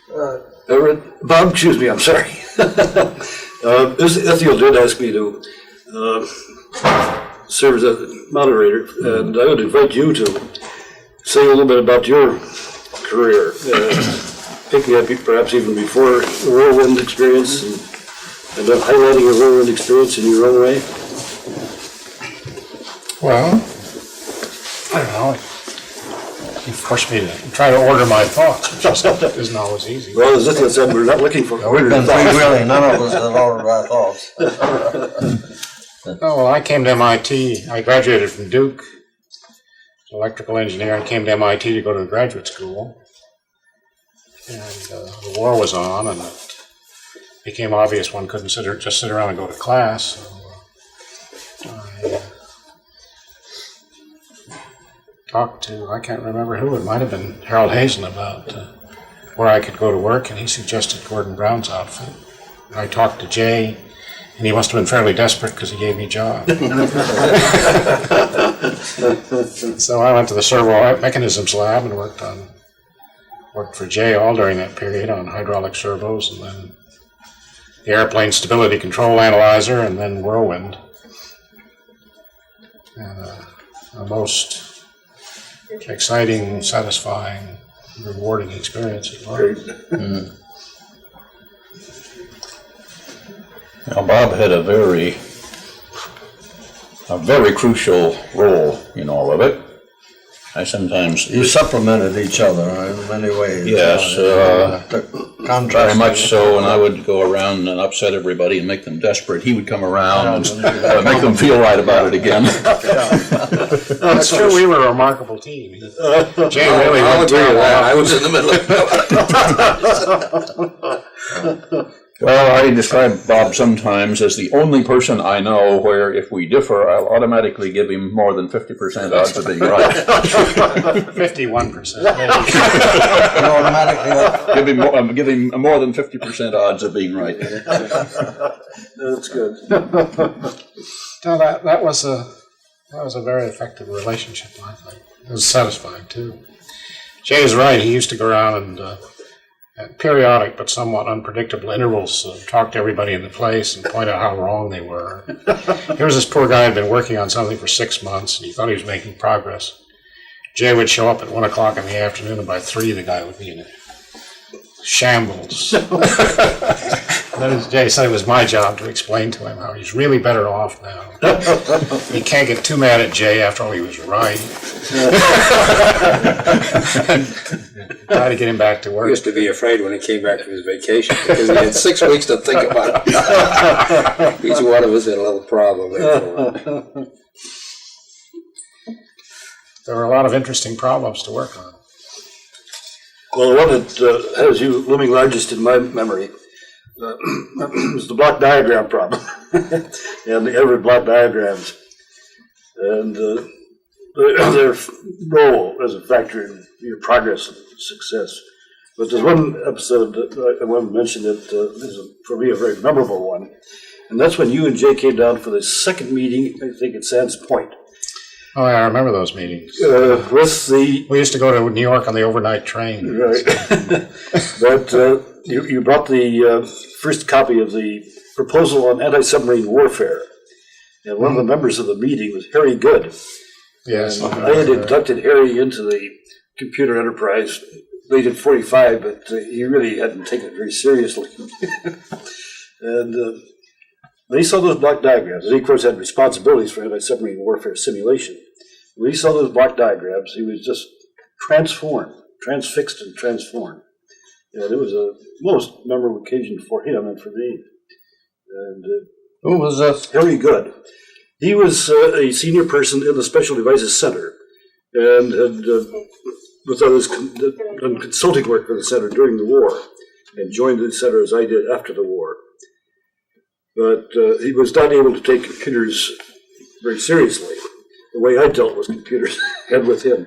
Bob, excuse me, I'm sorry. Ethiel did ask me to serve as a moderator, and I would invite you to say a little bit about your career, picking up perhaps even before the Whirlwind experience, and highlighting your Whirlwind experience in your own way. Well, I don't know. You forced me to try to order my thoughts, which isn't always easy. Well, as Ethiel said, we're not looking for We've been freewheeling, none of us have ordered our thoughts. Oh, well, I came to MIT. I graduated from Duke, electrical engineer, and came to MIT to go to graduate school. And the war was on, and it became obvious one couldn't just sit around and go to class. So I talked to, I can't remember who, it might have been Harold Hazen about where I could go to work, and he suggested Gordon Brown's outfit. And I talked to Jay, and he must have been fairly desperate because he gave me a job. So I went to the servo mechanisms lab and worked for Jay all during that period on hydraulic servos, and then the airplane stability control analyzer, and then Whirlwind. And a most exciting, satisfying, rewarding experience as well. Now, Bob had a very crucial role in all of it. I sometimes... You supplemented each other in many ways. Yes, very much so, and I would go around and upset everybody and make them desperate. He would come around and make them feel right about it again. That's true, we were a remarkable team. Jay really I'll went agree with through that. I was in the middle of it. Well, I describe Bob sometimes as the only person I know where if we differ, I'll automatically give him more than 50% odds of being right. 51%. You automatically give him more than 50% odds of being right. That's good. No, that was a very effective relationship, I think. It was satisfying, too. Jay is right. He used to go around and at periodic but somewhat unpredictable intervals, talk to everybody in the place and point out how wrong they were. Here was this poor guy who had been working on something for 6 months, and he thought he was making progress. Jay would show up at 1 o'clock in the afternoon, and by 3 the guy would be in shambles. And then Jay said it was my job to explain to him how he's really better off now. You can't get too mad at Jay after all he was right. Try to get him back to work. He used to be afraid when he came back from his vacation because he had 6 weeks to think about it. Each one of us had a little problem there. There were a lot of interesting problems to work on. Well, the one that has you looming largest in my memory is the block diagram problem and the Everett block diagrams and their role as a factor in your progress and success. But there's one episode that I want to mention that is, for me, a very memorable one, and that's when you and Jay came down for the second meeting, I think, at Sands Point. Oh, yeah, I remember those meetings. We used to go to New York on the overnight train. Right. But you brought the first copy of the proposal on anti-submarine warfare. And one of the members of the meeting was Harry Good. Yes. And I had inducted Harry into the computer enterprise late at 45, but he really hadn't taken it very seriously. And when he saw those block diagrams, and he, of course, had responsibilities for anti-submarine warfare simulation. When he saw those block diagrams, he was just transfixed and transformed. And it was a most memorable occasion for him and for me. And Who was this? Harry Good. He was a senior person in the Special Devices Center and had, with others, done consulting work for the center during the war and joined the center as I did after the war. But he was not able to take computers very seriously. The way I dealt with computers had with him.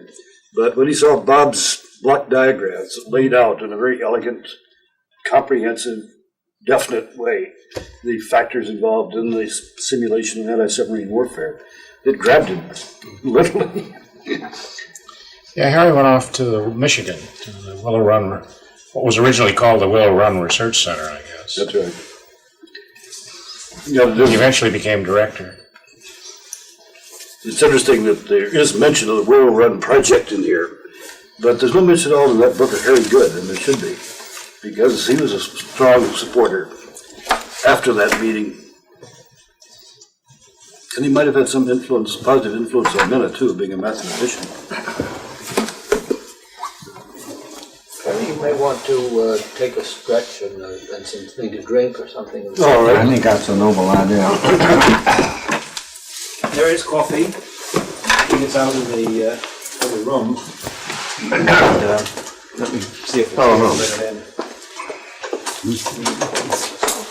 But when he saw Bob's block diagrams laid out in a very elegant, comprehensive, definite way, the factors involved in the simulation of anti-submarine warfare, it grabbed him, literally. Yeah, Harry went off to Michigan, to the Willow Run what was originally called the Will Run Research Center, I guess. That's right. Yeah, He eventually became director. it's interesting that there is mention of the Whirlwind Run project in here, but there's no mention at all in that book of Harry Good, and there should be, because he was a strong supporter after that meeting. And he might have had some influence, positive influence on Minna too, being a mathematician. You may want to take a stretch and something to drink or something. All I right. think that's a noble idea. There is coffee. It's out in the room. Let me see if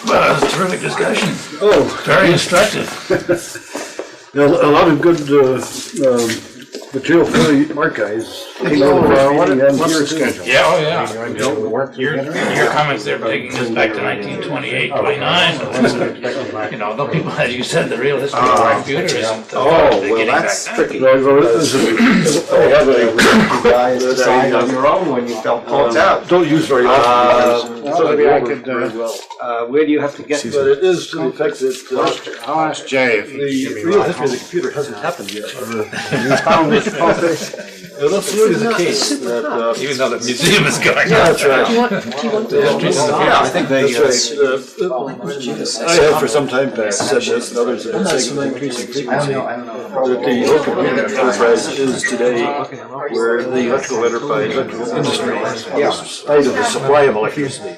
Well, that's a terrific discussion. Oh, Very instructive. a lot of good material for the archives. What's the schedule? Yeah, oh yeah. The work Your comments there taking us back to 1928, 29. You know, no people, as you said, the real history of the computer isn't. that's tricky. I have a Guys decide on your own when you felt called out. don't use very often. Well, maybe I could, Where do you have to get? But it is to the effect that I'll ask Jay if the he can give me real my history of the computer hasn't happened yet. You found this coffee? That's really the case. That, Even though the museum is going yeah, on. that's right. Yeah, I think they. That's right. I have for some time past said this, and others have been saying with increasing frequency, that the whole computer enterprise is today where the electrical enterprise, electrical industry is out of the supply of electricity.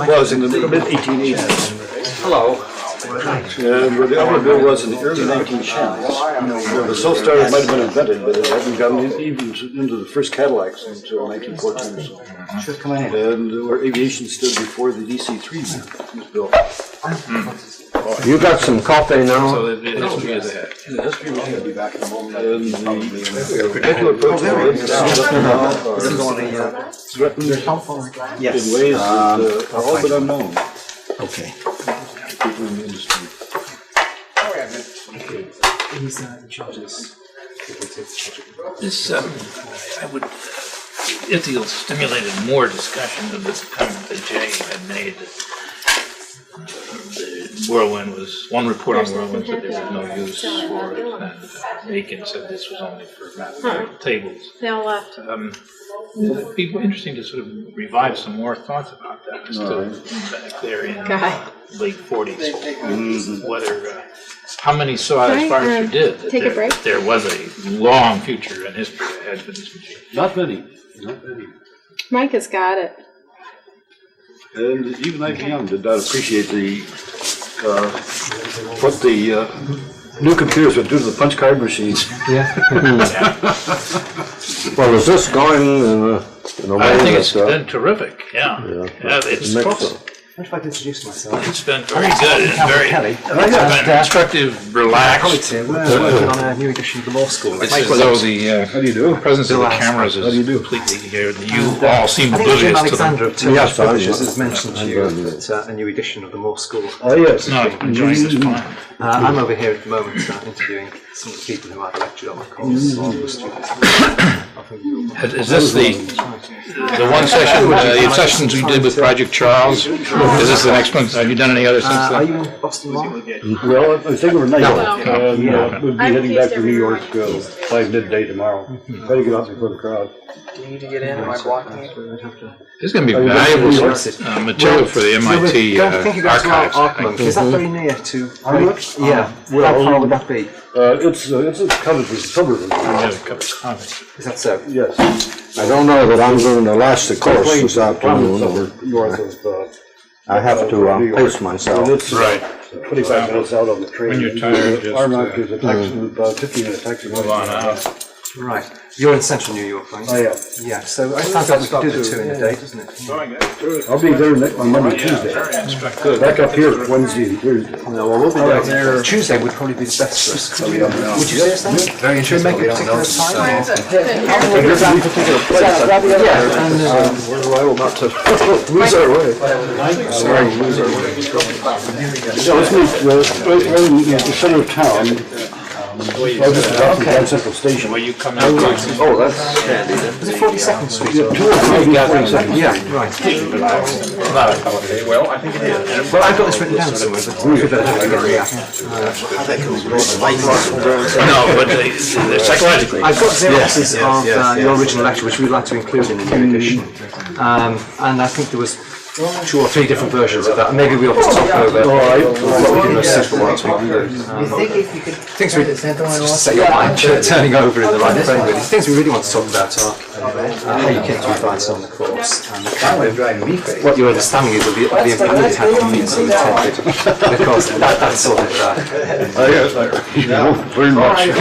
Was in the mid-1880s. Hello. And where the automobile was in the early 1910s. The Soul Star might have been invented, but it hadn't gotten even into the first Cadillacs until 1914 or so. And where aviation stood before the DC-3 was built. You got some coffee now? So the history is ahead. The history was going to be back in a moment. And the particular approach to it is threatened in ways that are all but unknown. Okay. People in the industry. He's in charge of this. This, I would, if you'll stimulated more discussion of this comment that Jay had made. The Whirlwind was, one report on Whirlwind said there was no use for it, and Aiken said this was only for mathematical tables. They all left. It'd be interesting to sort of revive some more thoughts about that. Still back there in late 40s, whether how many saw it as far as you did that take a break? there was a long future in history ahead for this machine. Not many. Not many. Mike has got it. And even IBM did not appreciate what the new computers would do to the punch card machines. Well, is this going in a way I think it's that, been terrific, yeah. It's What if I could introduce myself? It's been very good, it's very instructive, relaxed. We're working on a new edition of the law school. It's as though the How do you do? presence of the cameras is completely here. You all seem I think Jim oblivious to them. Alexander of Turkish Privileges has mentioned to you that a new edition of the law school. Oh, yes. No, I'm enjoying this fine. I'm over here at the moment interviewing some of the people who I've lectured on the course, or the students. Is this the one session, the sessions we did with Project Charles? Is this the next one? Have you done any others since Are then? you in Boston Law? Well, I think we're night. And Yeah. we'll be heading back to New York by midday tomorrow. Try to get out before the crowd. Do you need to get in? Am I blocking it? This is going to be valuable material for the MIT Don't think you go to archives, I Arkman. think. Is that very near to? Arkman? Yeah. How far would that be? It's a covered suburb. We have a couple of comments. Is that so? Yes. I don't know that I'm doing the last course this afternoon. North of, I have to pace and myself. it's Right. 25 minutes out on the train. When you're tired, just, Armonk is a taxi, about 15-minute taxi. Move on out. Right. You're in central New York, right? Oh, yeah. Yeah, so I found out we could do the two in a day, doesn't it? I'll be there on Monday, Tuesday. Back up here Wednesday and Thursday. No, well, we'll be there. Tuesday would probably be the best for us. Would you say it's that? Very interesting. Should we make a particular time? There's a particular place. We're liable not to lose our way. Sorry, lose our way. So let's meet right in the center of town. Grand Central Station. Where you come in. Oh, that's handy then. Was it 42nd Street? 2 or 3 42nd. Yeah, right. Well, I think it is. Well, I've got this written down somewhere, but we better have to get it. No, but psychologically. I've got xeroxes of your original lecture, which we'd like to include in the new edition. And I think there was 2 or 3 different versions of that. Maybe we ought to talk over what we can most suitable ones we can do. Things we just set your mind turning over in the right frame. Really, things we really want to talk about are how you came to advise on the course, and what your understanding is of the impact on the intended. And of course, that's sort of Very much. You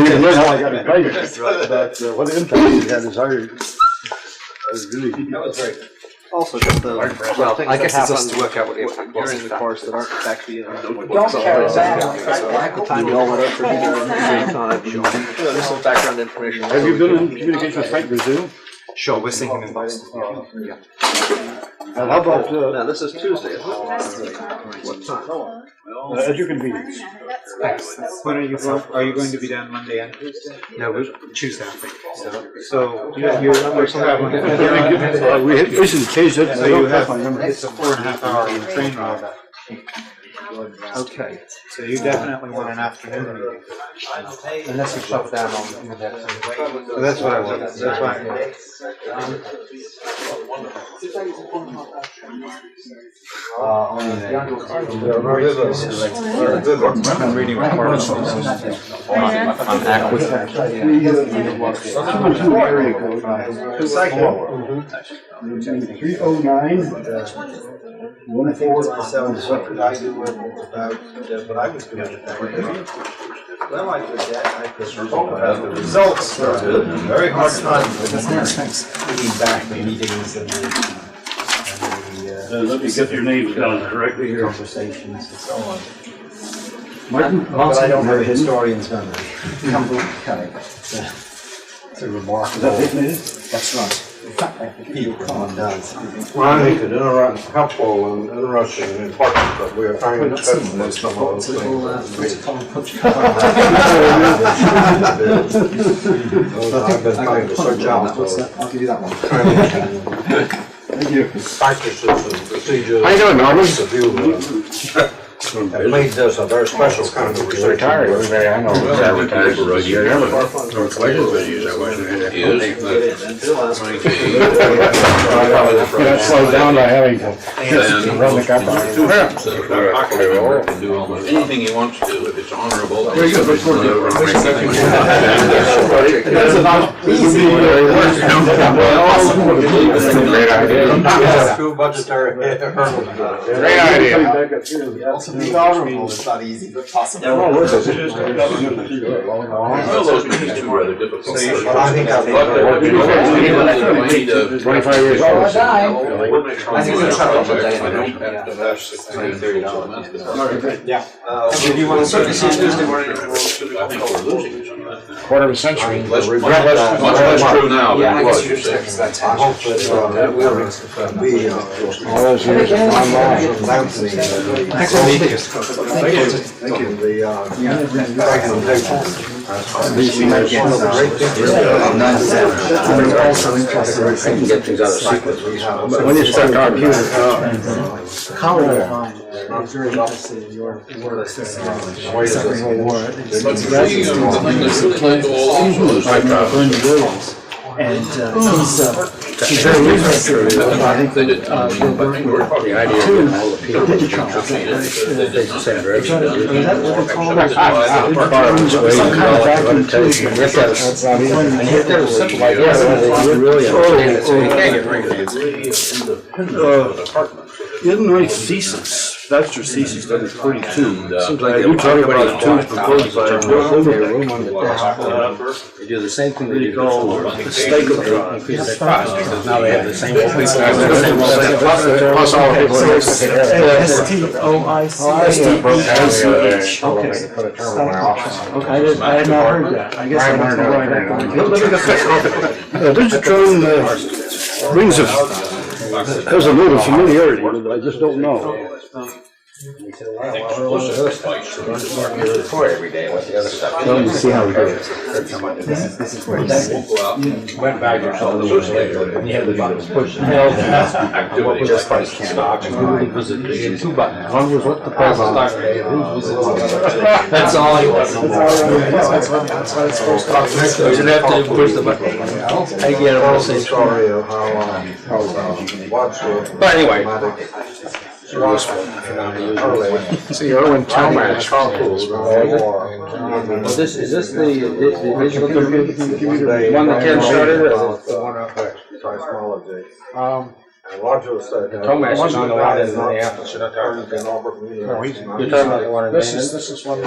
can learn how I got invited, but what impact it had is hard. That was very. also just the. Well, I guess it's just to work out what the impact was during the course that aren't actually in a notebook. Don't carry that. At the time, we all went out for dinner at the same time. There's some background information. Have you been in communication with Frank Brazil? Sure, we're seeing him in Boston. Yeah. And how about, Now, this is Tuesday, isn't it? What time? at your convenience? When are you going to be down Monday and Tuesday? No, we're Tuesday, I think. So you're traveling. We recently changed it. So you have, it's a 4.5 hour train ride. Okay. So you definitely want an afternoon meeting. Unless we shut down on the day. So that's what I want, that's why. I'm reading reports on Results are good. Very hard time. Looking back, the meetings and Let me get your names down correctly here. conversations and so on. Martin, but I don't have a historian's memory. It's a remarkable. That's right. People come on does. Well, I think it's helpful and interesting and important, but we are trying to discuss some of those things. I've been trying to search out those I'll give you that one. Thank you. practices and procedures. How you doing, Norman? It made this a very special kind of research. I know. That's slowed down by having to run the company. Can do almost anything he wants to do if it's honorable. Very good. Look forward to it. Great idea. School budgetary. Great idea. Being honorable is not easy, but possible. Well, those meetings too rather difficult. I think I'll 25 years old. I think we'll try to Yeah. If you want to certainly see Tuesday morning. I think we're losing some of that. Quarter of a century. Much less true now Yeah, than I it guess was, you you expect say. that I hope that will be All those years online. bouncing Also interested in get things out of sequence. When you start computer. colleague of mine is very interested in your work on Second World War. Williams. And he's very interested in I think your work with The idea of all the people that you they send direction. some kind of vacuum tube. That's not easy. And yet they're simple like Yeah, they really understand it, so you can't get rid of it. In my thesis, bachelor's thesis, that is 42. Seems I do talk about two proposed by room on the desk. They do the same thing they do before. Increase their cost, because now they have the same open plus all the people that STOICH. Okay. I had not heard that. I guess I don't know why that. There's a term rings of, has a note of familiarity, but I just don't know. He said, well, what's the other stuff? Report every day, what's the other stuff? See how we do it. This is where he went back to those later, and he had the buttons pushed. Activity. Just like stocks. Two buttons. One was what the president. That's all he was. That's what it's supposed to be. You didn't have to push the button. I get it, I'll say Story of how Wadsworth. But anyway. Early. See, Irwin Talmadge. Is this the original one that Ken started? Seismology. And Roger said. Talmadge is on the line in Minneapolis. No, he's not. You're talking about the one in This is one of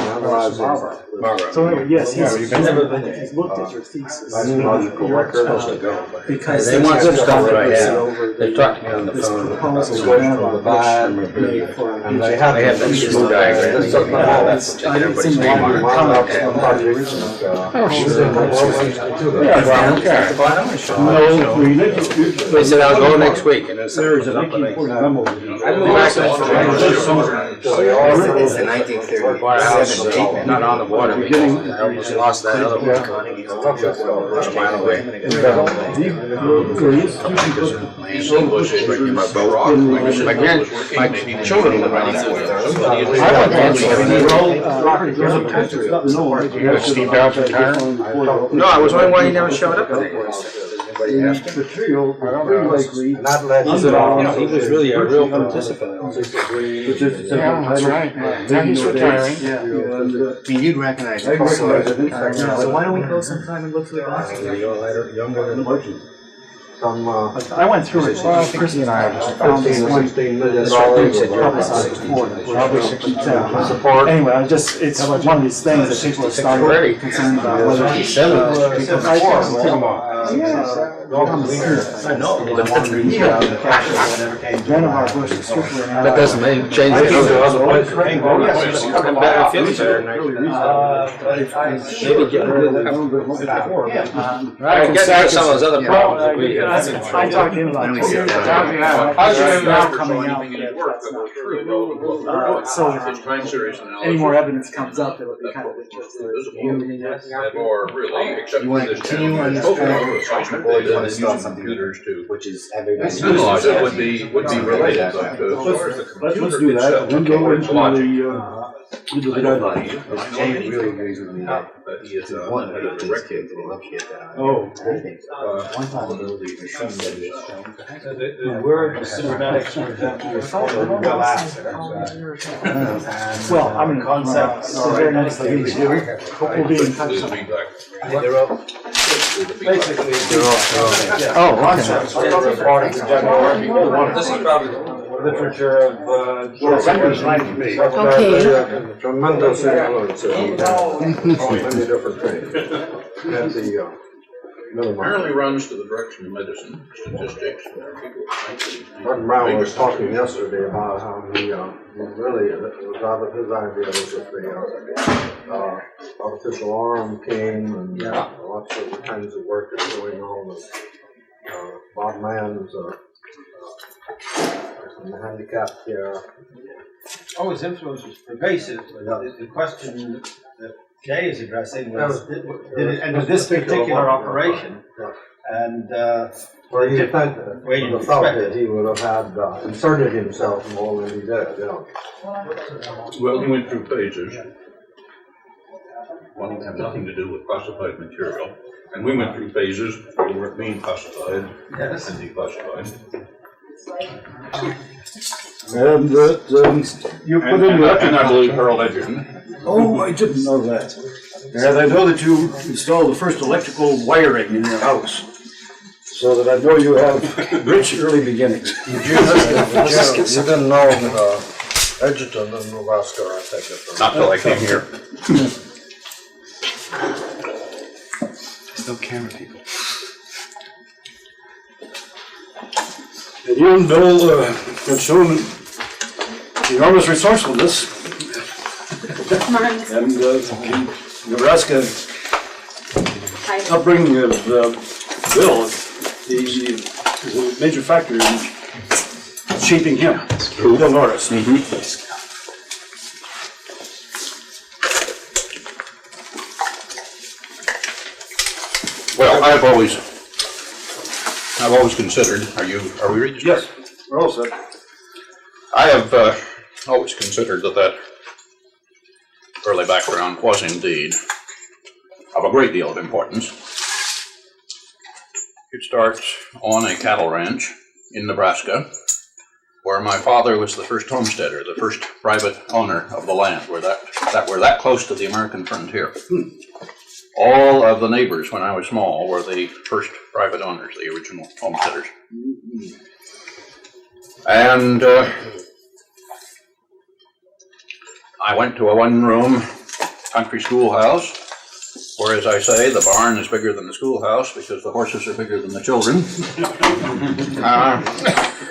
Margaret. So anyway, yes, he's you've he's looked at your thesis. Seismological record. Because They want some stuff right now. They talked to me on the this phone. proposal From the made bad. for And they have They have that smooth diagram. They took that I didn't see One one of the projects. They said, I'll go next week. And it's There is an important memo. I moved back to It's the 1937 not on the water. I almost lost that other one. A mile away. My children were running that way. Steve Dodge retired? No, I was wondering why he never showed up. Material, very likely. And that led to. He was really a real participant. Yeah, that's right. Now he's retiring. Yeah. I mean, you'd recognize it. So why don't we go sometime and look through the box? Some, I went through it. Well, I think Chrissy and I are just Found this one. $16 million. Probably 64. Support. Anyway, it's one of these things that people are starting concerned about whether it's I know. none of our Bush is strictly. That doesn't change it. Maybe get rid of them. I guess some of those other problems that we have. I talked to him about it. How's your Now coming out. So any more evidence comes up, it'll be kind of interesting. Or really, except You want to continue on this track, or you want to start something computers too. which is everybody's. Analyze it would be related, but as far as the Let's computer do that. itself, Then go it's logic. into the guidelines. Jay really agrees with me that But he is one a of the direct kids will love shit that I. Oh. I think so. One possibility is some that is shown. The word cybernetics, for example, is well asked. Well, I mean, concept, so very nice that you do. We'll be in touch. It'll be like- Basically, Oh, okay. Concepts are not part of the general working. This is probably Literature of, somebody's like me. Tremendous influence on many different things. And the, Apparently runs to the direction of medicine, statistics, where people think Martin Brown was talking yesterday about how he really, it was out of his idea was that the artificial arm came and lots of the kinds of work that's going on with Bob Mann's the handicap care. Oh, his influence was pervasive. The question that Jay is addressing was, did this particular operation, and Where you think where you felt expect that he would have had inserted himself more than he did, well, he went through phases. One had nothing to do with classified material, and we went through phases where we were being classified and declassified. And you put in that. And I believe Pearl Edgerton. Oh, I didn't know that. And I know that you installed the first electrical wiring in your house, so that I know you have rich early beginnings. You didn't know Edgerton in Nebraska, I take it. Not till I came here. Still camera people. And you and Bill have shown enormous resourcefulness. And Nebraska upbringing of Bill is a major factor in shaping him, Bill Norris. Well, I've always considered, are we registered? Yes, we're all set. I have always considered that early background was indeed of a great deal of importance. It starts on a cattle ranch in Nebraska, where my father was the first homesteader, the first private owner of the land. We're that close to the American frontier. All of the neighbors when I was small were the first private owners, the original homesteaders. And I went to a one-room country schoolhouse, where, as I say, the barn is bigger than the schoolhouse because the horses are bigger than the children.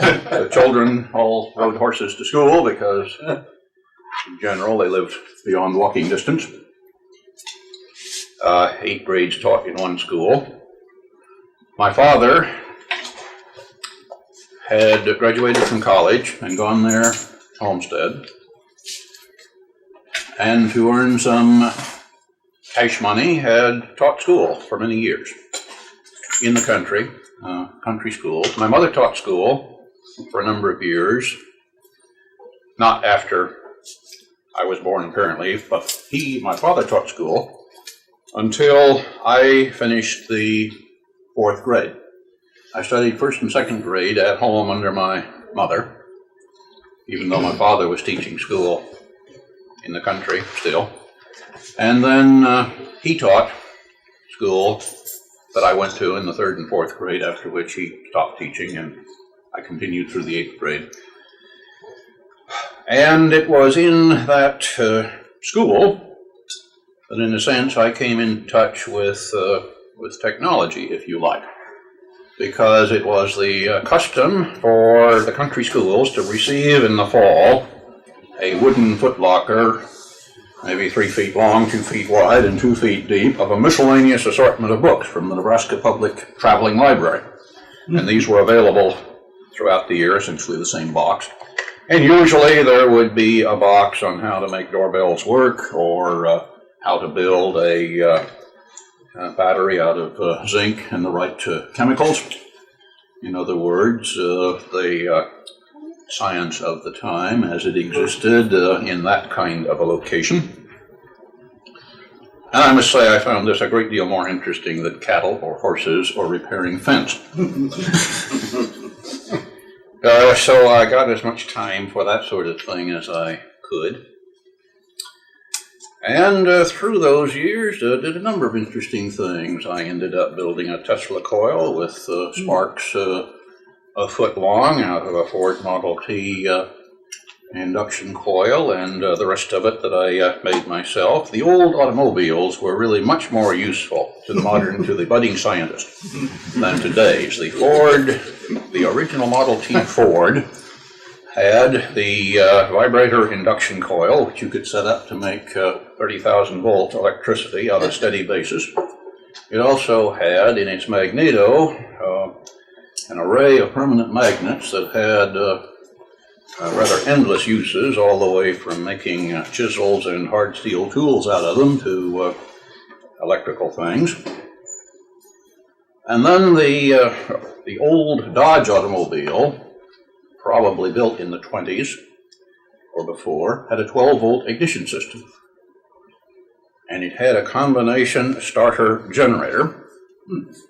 The children all rode horses to school because, in general, they lived beyond walking distance. 8 grades taught in one school. My father had graduated from college and gone there to homestead, and to earn some cash money had taught school for many years in the country, country schools. My mother taught school for a number of years, not after I was born apparently, but my father taught school until I finished the 4th grade. I studied 1st and 2nd grade at home under my mother, even though my father was teaching school in the country still. And then he taught school that I went to in the 3rd and 4th grade, after which he stopped teaching, and I continued through the 8th grade. And it was in that school that, in a sense, I came in touch with technology, if you like, because it was the custom for the country schools to receive in the fall a wooden footlocker, maybe 3 feet long, 2 feet wide, and 2 feet deep, of a miscellaneous assortment of books from the Nebraska Public Traveling Library. And these were available throughout the year, essentially the same box. And usually there would be a box on how to make doorbells work, or how to build a battery out of zinc and the right chemicals. In other words, the science of the time as it existed in that kind of a location. And I must say I found this a great deal more interesting than cattle or horses or repairing fence. So I got as much time for that sort of thing as I could. And through those years, did a number of interesting things. I ended up building a Tesla coil with sparks a foot long out of a Ford Model T induction coil, and the rest of it that I made myself. The old automobiles were really much more useful to the budding scientist than today's. The original Model T Ford had the vibrator induction coil, which you could set up to make 30,000 volt electricity on a steady basis. It also had in its magneto an array of permanent magnets that had rather endless uses, all the way from making chisels and hard steel tools out of them to electrical things. And then the old Dodge automobile, probably built in the 20s or before, had a 12-volt ignition system. And it had a combination starter generator,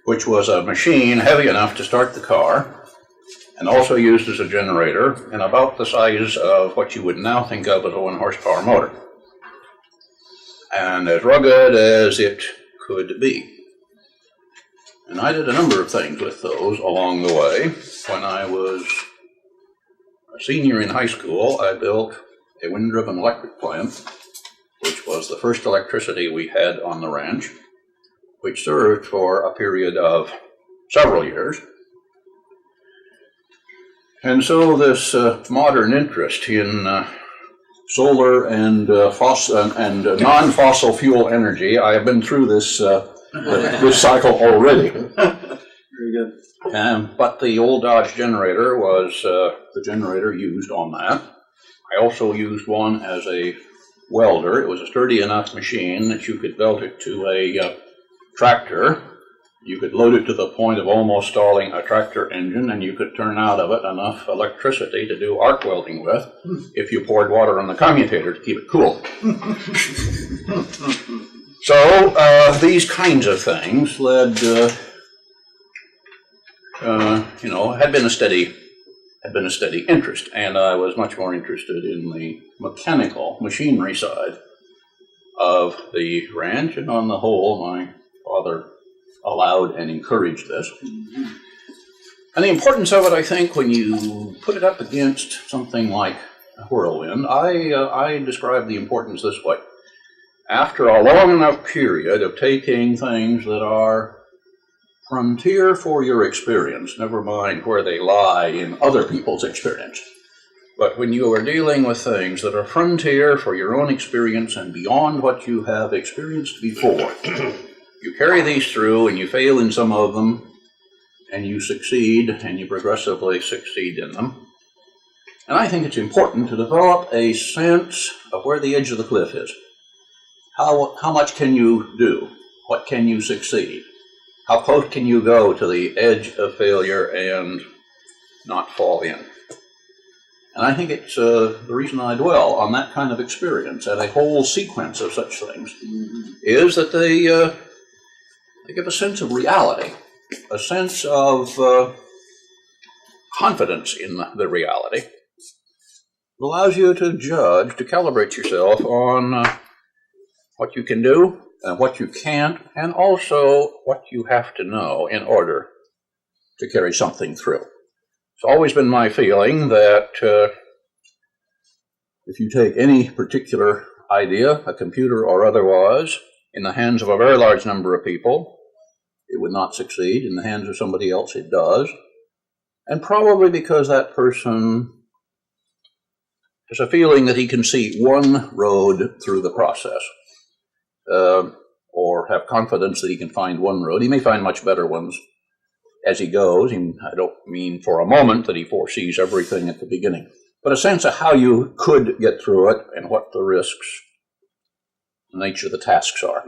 which was a machine heavy enough to start the car, and also used as a generator, and about the size of what you would now think of as a 1-horsepower motor, and as rugged as it could be. And I did a number of things with those along the way. When I was a senior in high school, I built a wind-driven electric plant, which was the first electricity we had on the ranch, which served for a period of several years. And so this modern interest in solar and non-fossil fuel energy, I have been through this cycle already. Very good. But the old Dodge generator was the generator used on that. I also used one as a welder. It was a sturdy enough machine that you could belt it to a tractor You could load it to the point of almost stalling a tractor engine, and you could turn out of it enough electricity to do arc welding with if you poured water on the commutator to keep it cool. So these kinds of things led, had been a steady interest, and I was much more interested in the mechanical machinery side of the ranch, and on the whole, my father allowed and encouraged this. And the importance of it, I think, when you put it up against something like Whirlwind, I describe the importance this way. After a long enough period of taking things that are frontier for your experience, never mind where they lie in other people's experience, but when you are dealing with things that are frontier for your own experience and beyond what you have experienced before, you carry these through and you fail in some of them, and you succeed, and you progressively succeed in them. And I think it's important to develop a sense of where the edge of the cliff is. How much can you do? What can you succeed? How close can you go to the edge of failure and not fall in? And I think it's the reason I dwell on that kind of experience and a whole sequence of such things is that they give a sense of reality, a sense of confidence in the reality. It allows you to judge, to calibrate yourself on what you can do and what you can't, and also what you have to know in order to carry something through. It's always been my feeling that if you take any particular idea, a computer or otherwise, in the hands of a very large number of people, it would not succeed. In the hands of somebody else, it does. And probably because that person has a feeling that he can see one road through the process, or have confidence that he can find one road. He may find much better ones as he goes. I don't mean for a moment that he foresees everything at the beginning, but a sense of how you could get through it and what the risks, the nature of the tasks are.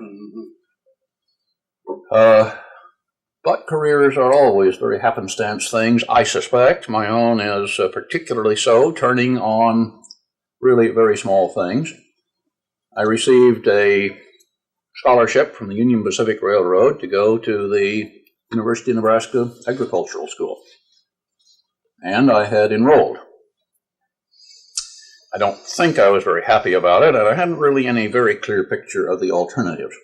But careers are always very happenstance things. I suspect my own is particularly so, turning on really very small things. I received a scholarship from the Union Pacific Railroad to go to the University of Nebraska Agricultural School, and I had enrolled. I don't think I was very happy about it, and I hadn't really any very clear picture of the alternatives.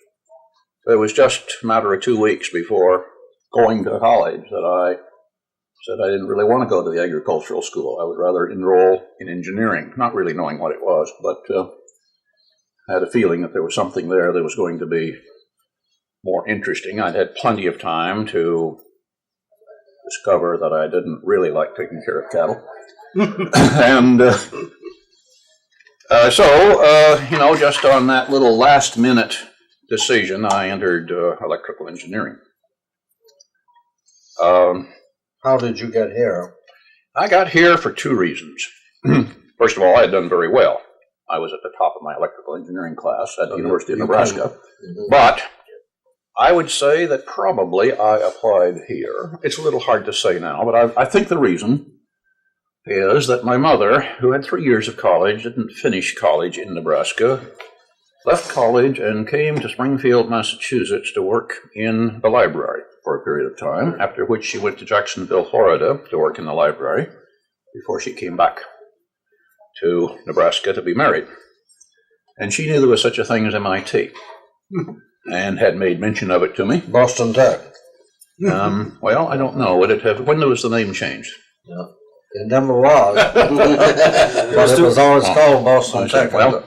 It was just a matter of 2 weeks before going to college that I said I didn't really want to go to the agricultural school. I would rather enroll in engineering, not really knowing what it was, but I had a feeling that there was something there that was going to be more interesting. I'd had plenty of time to discover that I didn't really like taking care of cattle. And so, just on that little last-minute decision, I entered electrical engineering. How did you get here? I got here for 2 reasons. First of all, I had done very well. I was at the top of my electrical engineering class at the University of Nebraska. But I would say that probably I applied here. It's a little hard to say now, but I think the reason is that my mother, who had 3 years of college, didn't finish college in Nebraska, left college and came to Springfield, Massachusetts to work in the library for a period of time, after which she went to Jacksonville, Florida to work in the library before she came back to Nebraska to be married. And she knew there was such a thing as MIT and had made mention of it to me. Boston Tech. Well, I don't know. When was the name changed? Yeah. It never was. But it was always called Boston Tech. Well,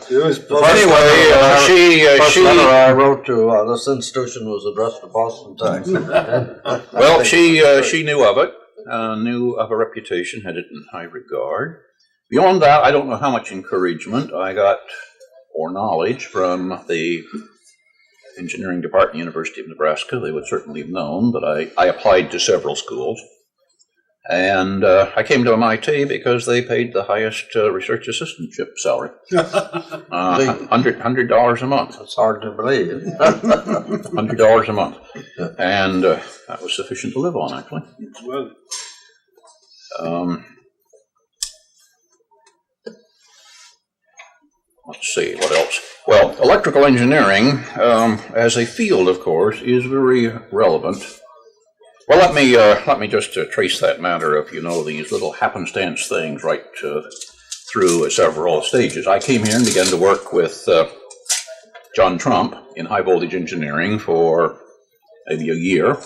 anyway, she letter I wrote to this institution was addressed to Boston Tech. Well, she knew of it, knew of a reputation, had it in high regard. Beyond that, I don't know how much encouragement I got or knowledge from the engineering department, University of Nebraska. They would certainly have known that I applied to several schools. And I came to MIT because they paid the highest research assistantship salary. $100 a month. It's hard to believe. $100 a month. And that was sufficient to live on, actually. Well, Let's see, what else? Well, electrical engineering, as a field, of course, is very relevant. Well, let me just trace that matter of, these little happenstance things right through several stages. I came here and began to work with John Trump in high voltage engineering for maybe a year,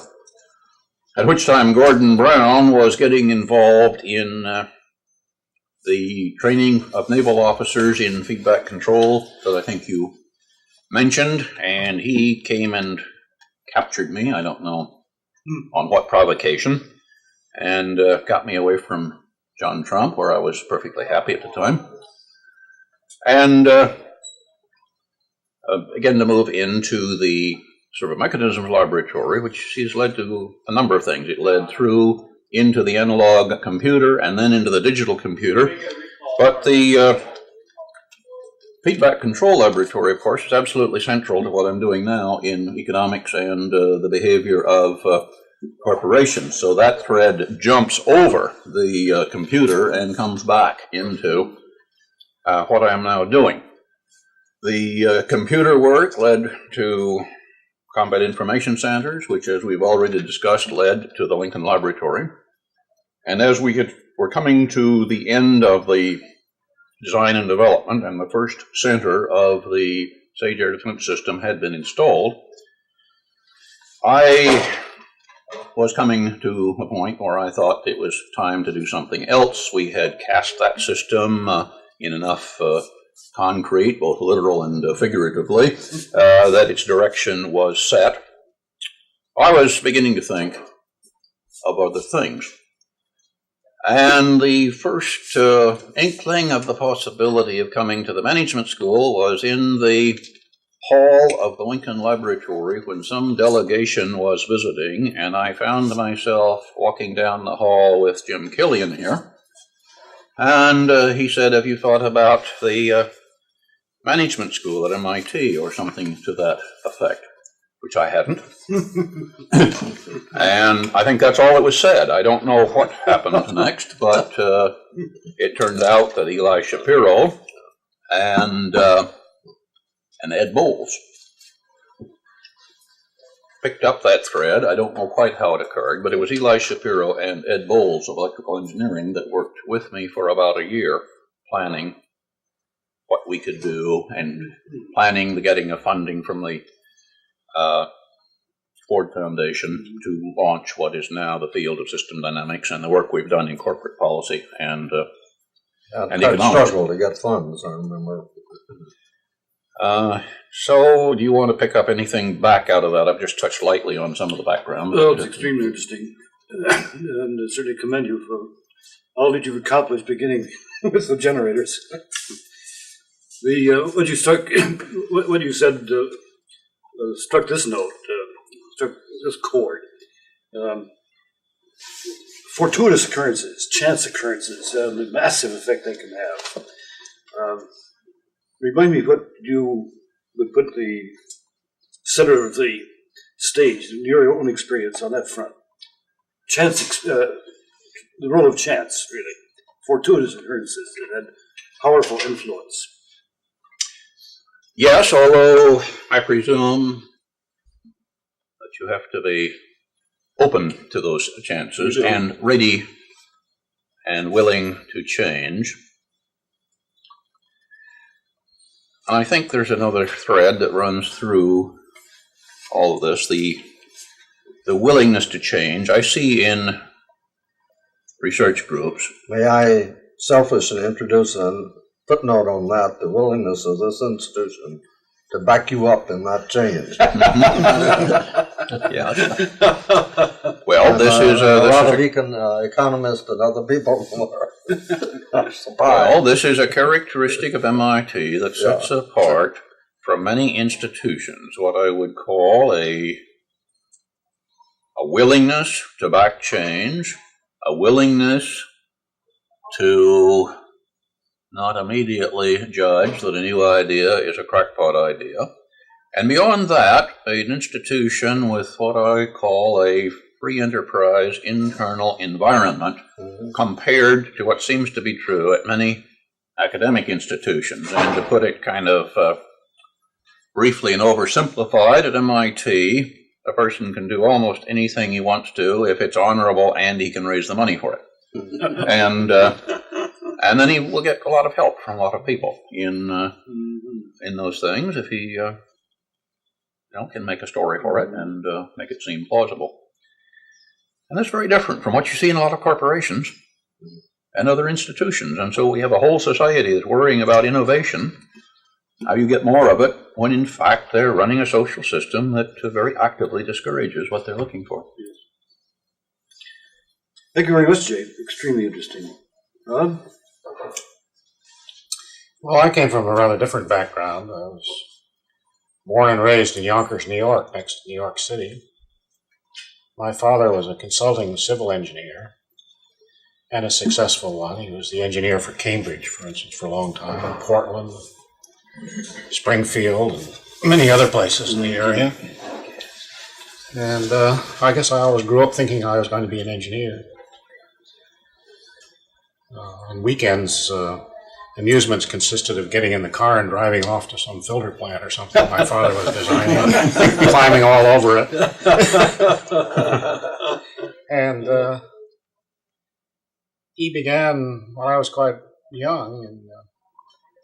at which time Gordon Brown was getting involved in the training of naval officers in feedback control that I think you mentioned, and he came and captured me, I don't know on what provocation, and got me away from John Trump, where I was perfectly happy at the time, and again to move into the sort of mechanisms laboratory, which has led to a number of things. It led through into the analog computer and then into the digital computer. But the feedback control laboratory, of course, is absolutely central to what I'm doing now in economics and the behavior of corporations. So that thread jumps over the computer and comes back into what I am now doing. The computer work led to combat information centers, which, as we've already discussed, led to the Lincoln Laboratory. And as we're coming to the end of the design and development, and the first center of the Sage Air Defense System had been installed, I was coming to a point where I thought it was time to do something else. We had cast that system in enough concrete, both literal and figuratively, that its direction was set. I was beginning to think of other things. And the first inkling of the possibility of coming to the management school was in the hall of the Lincoln Laboratory when some delegation was visiting, and I found myself walking down the hall with Jim Killian here. And he said, "Have you thought about the management school at MIT," or something to that effect, which I hadn't. And I think that's all that was said. I don't know what happened next, but it turned out that Eli Shapiro and Ed Bowles picked up that thread. I don't know quite how it occurred, but it was Eli Shapiro and Ed Bowles of electrical engineering that worked with me for about a year, planning what we could do and planning the getting of funding from the Ford Foundation to launch what is now the field of system dynamics and the work we've done in corporate policy and economics. Struggle to get funds, I remember. So, do you want to pick up anything back out of that? I've just touched lightly on some of the background. Well, it's extremely interesting, and I certainly commend you for all that you've accomplished, beginning with the generators. What you said struck this note, struck this chord. Fortuitous occurrences, chance occurrences, the massive effect they can have. Remind me what you would put the center of the stage, in your own experience on that front. Chance, the role of chance, really. Fortuitous occurrences that had powerful influence. Yes, although I presume that you have to be open to those chances and ready and willing to change. And I think there's another thread that runs through all of this, the willingness to change. I see in research groups. May I selfishly introduce a footnote on that, the willingness of this institution to back you up in that change. Yeah. Well, this is a lot of economists and other people are surprised. Well, this is a characteristic of MIT that sets apart from many institutions what I would call a willingness to back change, a willingness to not immediately judge that a new idea is a crackpot idea. And beyond that, an institution with what I call a free enterprise internal environment compared to what seems to be true at many academic institutions. And to put it kind of briefly and oversimplified, at MIT, a person can do almost anything he wants to if it's honorable and he can raise the money for it. And then he will get a lot of help from a lot of people in those things if he can make a story for it and make it seem plausible. And that's very different from what you see in a lot of corporations and other institutions. And so we have a whole society that's worrying about innovation, how you get more of it, when in fact they're running a social system that very actively discourages what they're looking for. Yes. Thank you very much, Jay. Extremely interesting. Ron? Well, I came from a rather different background. I was born and raised in Yonkers, New York, next to New York City. My father was a consulting civil engineer, and a successful one. He was the engineer for Cambridge, for instance, for a long time, in Portland, Springfield, and many other places in the area. And I guess I always grew up thinking I was going to be an engineer. On weekends, amusements consisted of getting in the car and driving off to some filter plant or something my father was designing, climbing all over it. And he began, when I was quite young,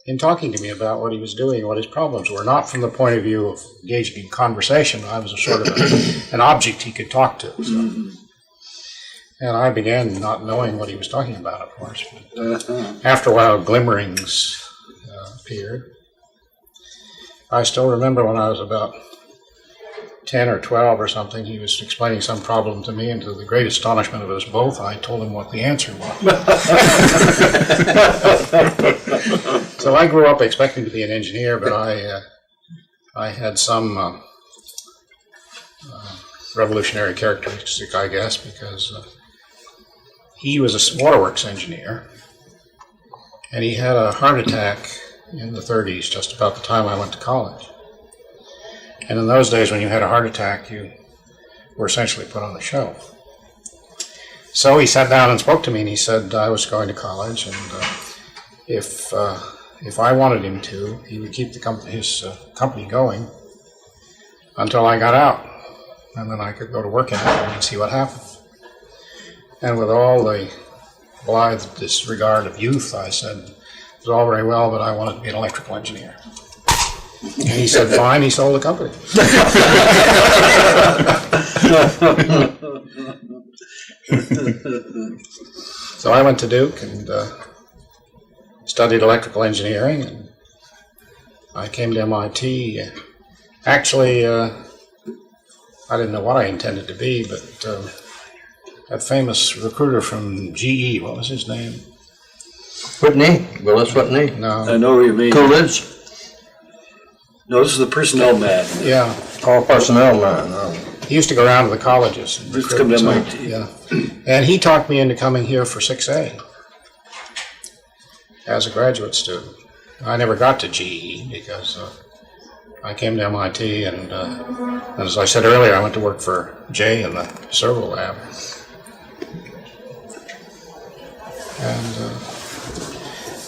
in talking to me about what he was doing, what his problems were, not from the point of view of engaging in conversation. I was a sort of an object he could talk to. So. And I began not knowing what he was talking about, of course. But after a while, glimmerings appeared. I still remember when I was about 10 or 12 or something, he was explaining some problem to me, and to the great astonishment of us both, I told him what the answer was. So I grew up expecting to be an engineer, but I had some revolutionary characteristic, I guess, because he was a waterworks engineer, and he had a heart attack in the 30s, just about the time I went to college. And in those days, when you had a heart attack, you were essentially put on the shelf. So he sat down and spoke to me, and he said I was going to college, and if I wanted him to, he would keep his company going until I got out, and then I could go to work in it and see what happened. And with all the blithe disregard of youth, I said, it was all very well, but I wanted to be an electrical engineer. And he said, fine, he sold the company. So I went to Duke and studied electrical engineering, and I came to MIT. Actually, I didn't know what I intended to be, but that famous recruiter from GE, what was his name? Whitney? Willis Whitney? No. I know what you mean. Coolidge? No, this is the personnel man. Yeah. All personnel man. No. He used to go around to the colleges. And Let's come to MIT. Yeah. And he talked me into coming here for 6A as a graduate student. I never got to GE because I came to MIT, and as I said earlier, I went to work for Jay in the servo lab. And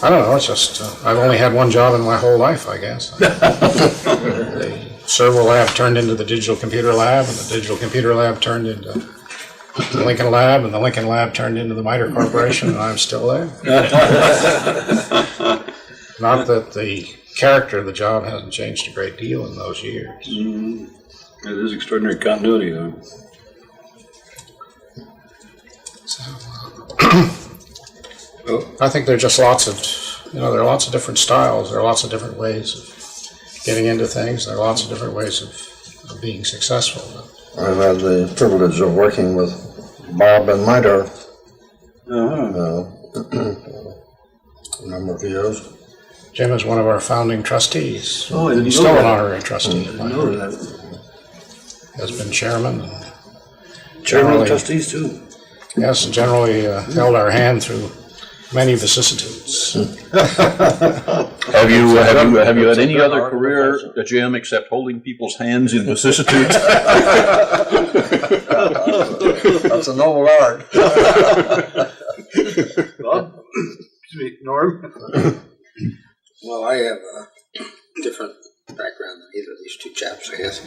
I don't know, it's just, I've only had one job in my whole life, I guess. The servo lab turned into the digital computer lab, and the digital computer lab turned into the Lincoln lab, and the Lincoln lab turned into the MITRE Corporation, and I'm still there. Not that the character of the job hasn't changed a great deal in those years. It is extraordinary continuity, though. So, I think there are just lots of, there are lots of different styles. There are lots of different ways of getting into things. There are lots of different ways of being successful. I've had the privilege of working with Bob and MITRE a number of years. Jim is one of our founding trustees. Oh, I didn't He's know still that. an honorary trustee. I know that. Has been chairman. Chairman of trustees, too. Yes, and generally held our hand through many vicissitudes. Have you had any other career, Jim, except holding people's hands in vicissitudes? That's a noble art. Bob? Norm? Well, I have a different background than either of these two chaps, I guess.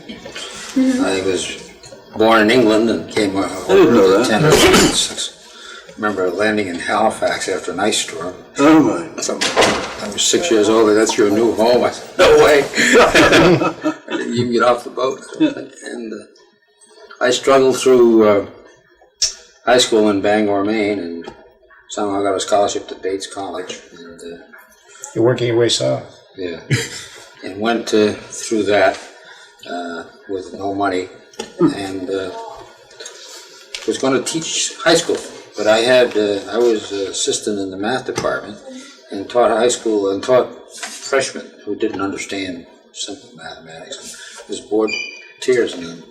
I was born in England and came over to 10 or 6. I remember landing in Halifax after an ice storm. Oh my. I was 6 years old, and that's your new home. I said, no way. I didn't even get off the boat. And I struggled through high school in Bangor, Maine, and somehow got a scholarship to Bates College. And, You're working your way south. yeah. And went through that with no money, and was going to teach high school. But I was assistant in the math department and taught high school and taught freshmen who didn't understand simple mathematics. It was bored to tears. And I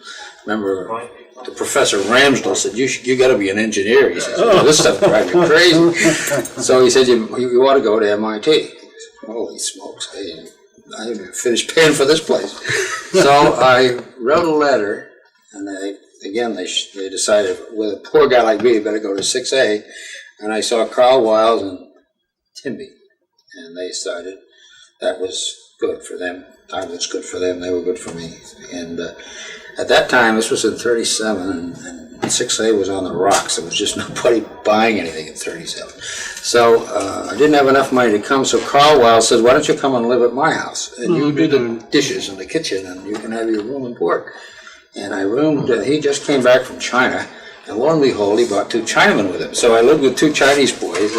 remember the professor Ramsdell said, "You got to be an engineer." He says, "Oh, this stuff drives you crazy." So he said, "You ought to go to MIT." I said, holy smokes! I haven't finished paying for this place. So I wrote a letter, and they decided, with a poor guy like me, better go to 6A. And I saw Carl Wiles and Timby, and they decided that was good for them. I was good for them, they were good for me. And at that time, this was in 37, and 6A was on the rocks. There was just nobody buying anything in 37. So I didn't have enough money to come, so Carl Wiles said, "Why don't you come and live at my house? And you do the dishes in the kitchen, and you can have your room and board." And I roomed, he just came back from China, and lo and behold, he brought 2 Chinamen with him. So I lived with 2 Chinese boys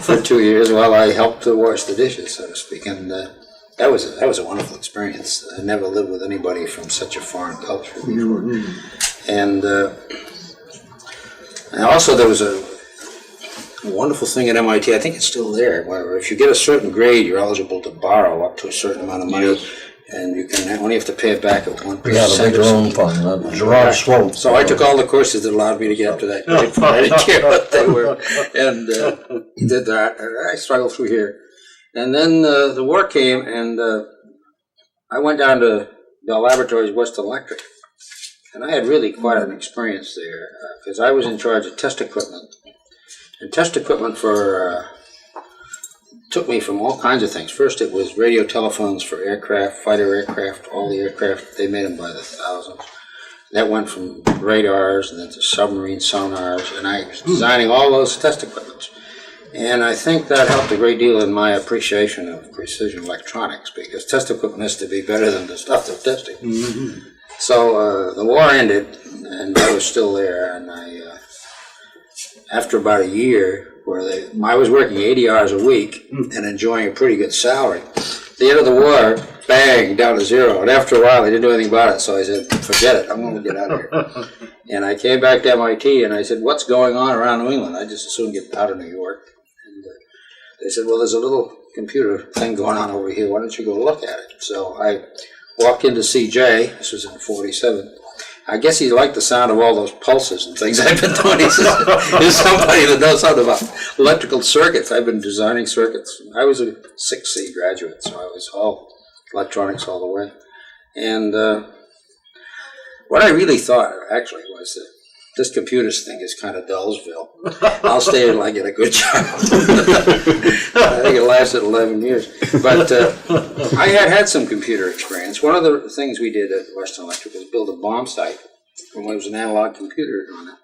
for 2 years while I helped to wash the dishes, so to speak. And that was a wonderful experience. I never lived with anybody from such a foreign culture before. And also there was a wonderful thing at MIT, I think it's still there, where if you get a certain grade, you're eligible to borrow up to a certain amount of money. And you can only have to pay it back at 1%. Yeah, the big loan fund, Gerard Sloat. So I took all the courses that allowed me to get up to that grade. I didn't care what they were, and did that. I struggled through here, and then the war came, and I went down to Bell Laboratories, West Electric, and I had really quite an experience there because I was in charge of test equipment, and test equipment for. Took me from all kinds of things. First, it was radio telephones for aircraft, fighter aircraft, all the aircraft. They made them by the thousands. That went from radars and then to submarine sonars, and I was designing all those test equipment. And I think that helped a great deal in my appreciation of precision electronics, because test equipment has to be better than the stuff they're testing. Mm-hmm. So the war ended, and I was still there, and after about a year, I was working 80 hours a week and enjoying a pretty good salary. At the end of the war, bang, down to 0. And after a while, they didn't do anything about it. So I said, forget it, I'm going to get out of here. And I came back to MIT and I said, what's going on around New England? I just as soon get out of New York. And they said, well, there's a little computer thing going on over here. Why don't you go look at it? So I walked into CJ. This was in 47. I guess he liked the sound of all those pulses and things I've been doing. He's somebody that knows something about electrical circuits. I've been designing circuits. I was a 6C graduate, so I was all electronics all the way. And what I really thought, actually, was that this computers thing is kind of Dullsville. I'll stay until I get a good job. I think it lasted 11 years. But I had some computer experience. One of the things we did at Western Electric was build a bomb sight from what was an analog computer on it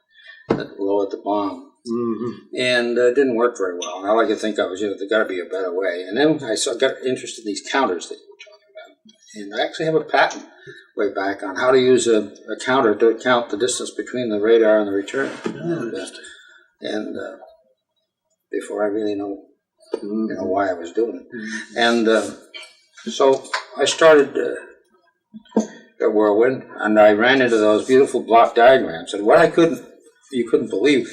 that lowered the bomb. Mm-hmm. And it didn't work very well. And all I could think of was, there's got to be a better way. And then I got interested in these counters that you were talking about. And I actually have a patent way back on how to use a counter to count the distance between the radar and the return. And before I really know why I was doing it. And so I started at Whirlwind, and I ran into those beautiful block diagrams. And what you couldn't believe,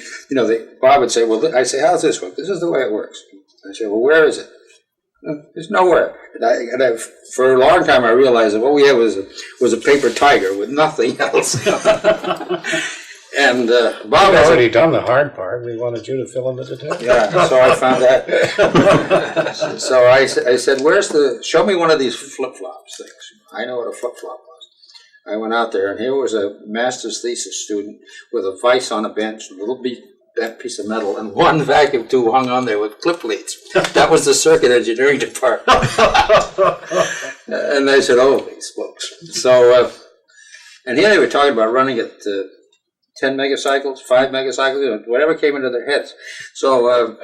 Bob would say, well, I'd say, how's this work? This is the way it works. I'd say, well, where is it? There's nowhere. And for a long time I realized that what we had was a paper tiger with nothing else. And Bob Bob had has already done the hard part. We wanted you to fill in the details. Yeah, so I found that. So I said, show me one of these flip-flops things. I know what a flip-flop was. I went out there, and here was a master's thesis student with a vise on a bench, a little bent piece of metal, and one vacuum tube hung on there with clip leads. That was the circuit engineering department. And they said, oh, these folks. So, and here they were talking about running at 10 megacycles, 5 megacycles, whatever came into their heads. So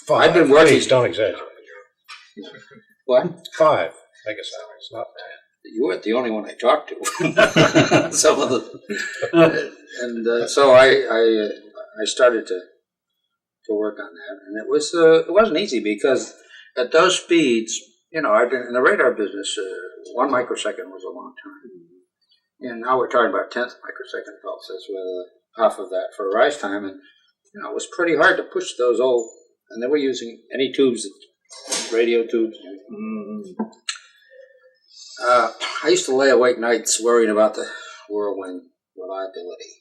I've been working. Please don't exaggerate. What? 5 megacycles, not 10. You weren't the only one I talked to. Some of the, and so I started to work on that, and it wasn't easy because at those speeds, you know, I've been in the radar business. 1 microsecond was a long time, and now we're talking about 10th microsecond pulses with half of that for rise time, and you know, it was pretty hard to push those old. And they were using any tubes, radio tubes. I used to lay awake nights worrying about the Whirlwind reliability.